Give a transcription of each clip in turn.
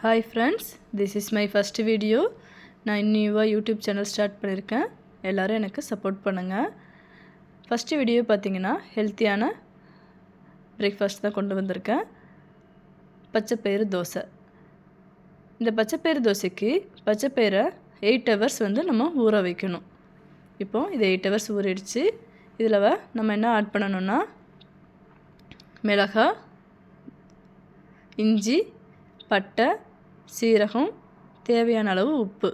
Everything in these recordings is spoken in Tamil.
Hi friends, this is my first video. நான் நியூவா யூடியூப் சேனல் ஸ்டார்ட் பண்ணியிருக்கேன். எல்லாரும் எனக்கு சப்போர்ட் பண்ணுங்கள். ஃபஸ்ட்டு வீடியோ பார்த்தீங்கன்னா ஹெல்த்தியான பிரேக்ஃபாஸ்ட் தான் கொண்டு வந்திருக்கேன். பச்சைப்பயிறு தோசை. இந்த பச்சைப்பயிறு தோசைக்கு பச்சைப்பயிரை 8 hours வந்து நம்ம ஊற வைக்கணும். இப்போ இது 8 hours ஊறிடுச்சு. இதில் நம்ம என்ன ஆட் பண்ணணும்னா மிளகாய், இஞ்சி, பட்டை, சீரகம், தேவையான அளவு உப்பு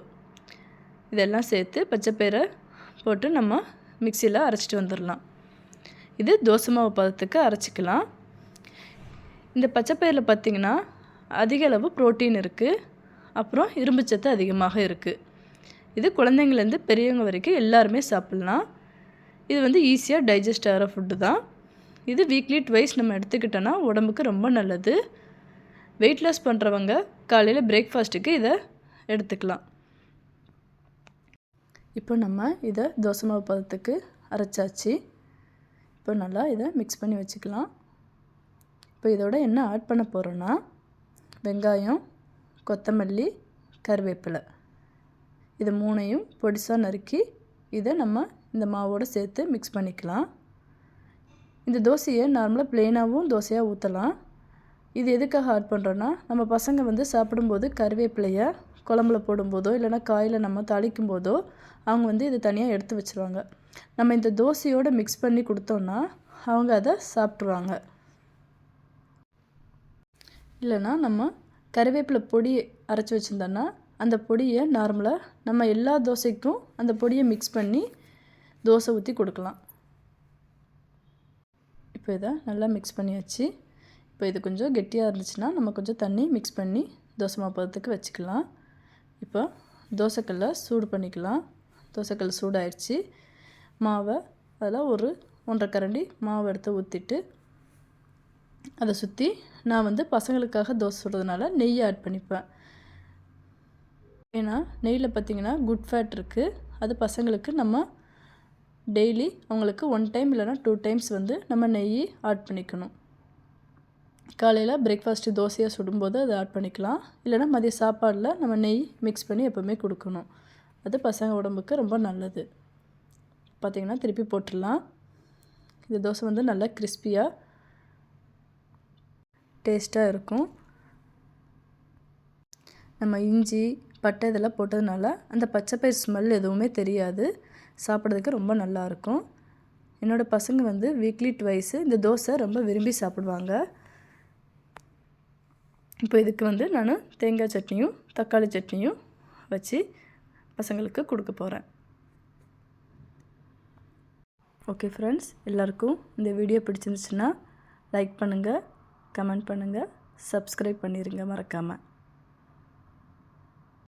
இதெல்லாம் சேர்த்து பச்சைப்பயிரை போட்டு நம்ம மிக்சியில் அரைச்சிட்டு வந்துடலாம். இது தோசை மாவு பதத்துக்கு அரைச்சிக்கலாம். இந்த பச்சைப்பயிரில் பார்த்திங்கன்னா அதிக அளவு புரோட்டீன் இருக்குது, அப்புறம் இரும்புச்சத்து அதிகமாக இருக்குது. இது குழந்தைங்கள்லேருந்து பெரியவங்க வரைக்கும் எல்லாருமே சாப்பிட்லாம். இது வந்து ஈஸியாக டைஜஸ்ட் ஆகிற ஃபுட்டு தான். இது வீக்லி ட்வைஸ் நம்ம எடுத்துக்கிட்டோன்னா உடம்புக்கு ரொம்ப நல்லது. வெயிட் லாஸ் பண்ணுறவங்க காலையில் பிரேக்ஃபாஸ்ட்டுக்கு இதை எடுத்துக்கலாம். இப்போ நம்ம இதை தோசை மாவு பதத்துக்கு அரைச்சாச்சு. இப்போ நல்லா இதை மிக்ஸ் பண்ணி வச்சுக்கலாம். இப்போ இதோட என்ன ஆட் பண்ண போகிறோன்னா வெங்காயம், கொத்தமல்லி, கருவேப்பிலை இது மூணையும் பொடிசாக நறுக்கி இதை நம்ம இந்த மாவோடு சேர்த்து மிக்ஸ் பண்ணிக்கலாம். இந்த தோசையை நார்மலாக ப்ளெயினாகவும் தோசையாக ஊற்றலாம். இது எதுக்காக ஆட் பண்ணுறோன்னா நம்ம பசங்க வந்து சாப்பிடும்போது கருவேப்பிலையை குழம்புல போடும்போதோ இல்லைனா காயில் நம்ம தாளிக்கும் போதோ அவங்க வந்து இதை தனியாக எடுத்து வச்சுருவாங்க. நம்ம இந்த தோசையோடு மிக்ஸ் பண்ணி கொடுத்தோன்னா அவங்க அதை சாப்பிட்ருவாங்க. இல்லைனா நம்ம கருவேப்பிலை பொடி அரைச்சி வச்சுருந்தோன்னா அந்த பொடியை நார்மலாக நம்ம எல்லா தோசைக்கும் அந்த பொடியை மிக்ஸ் பண்ணி தோசை ஊற்றி கொடுக்கலாம். இப்போ இதை நல்லா மிக்ஸ் பண்ணியாச்சு. இப்போ இது கொஞ்சம் கெட்டியாக இருந்துச்சுன்னா நம்ம கொஞ்சம் தண்ணி மிக்ஸ் பண்ணி தோசை மாவு பதத்துக்கு வச்சுக்கலாம். இப்போ தோசைக்கல்லை சூடு பண்ணிக்கலாம். தோசைக்கல் சூடாயிடுச்சு. மாவை அதில் ஒரு 1.5 கரண்டி மாவு எடுத்து ஊற்றிட்டு அதை சுற்றி நான் வந்து பசங்களுக்காக தோசை சுடுறதுனால நெய் ஆட் பண்ணிப்பேன். ஏன்னா நெய்யில் பார்த்திங்கன்னா குட் ஃபேட் இருக்குது. அது பசங்களுக்கு நம்ம டெய்லி அவங்களுக்கு 1 டைம் இல்லைனா 2 டைம்ஸ் வந்து நம்ம நெய் ஆட் பண்ணிக்கணும். காலையில் பிரேக்ஃபாஸ்ட்டு தோசையாக சுடும்போது அதை ஆட் பண்ணிக்கலாம். இல்லைனா மதிய சாப்பாடில் நம்ம நெய் மிக்ஸ் பண்ணி எப்போவுமே கொடுக்கணும். அது பசங்க உடம்புக்கு ரொம்ப நல்லது. பார்த்திங்கன்னா திருப்பி போட்டுடலாம். இந்த தோசை வந்து நல்லா கிறிஸ்பியாக டேஸ்ட்டாக இருக்கும். நம்ம இஞ்சி, பட்டை இதெல்லாம் போட்டதுனால அந்த பச்சைப்பயிர் ஸ்மெல் எதுவுமே தெரியாது. சாப்பிட்றதுக்கு ரொம்ப நல்லாயிருக்கும். என்னோடய பசங்க வந்து வீக்லி ட்வைஸு இந்த தோசை ரொம்ப விரும்பி சாப்பிடுவாங்க. இப்போ இதுக்கு வந்து நான் தேங்காய் சட்னியும் தக்காளி சட்னியும் வச்சு பசங்களுக்கு கொடுக்க போகிறேன். ஓகே ஃப்ரெண்ட்ஸ், எல்லாருக்கும் இந்த வீடியோ பிடிச்சிருந்துச்சுன்னா லைக் பண்ணுங்கள், கமெண்ட் பண்ணுங்கள், சப்ஸ்கிரைப் பண்ணிடுங்க மறக்காமல்.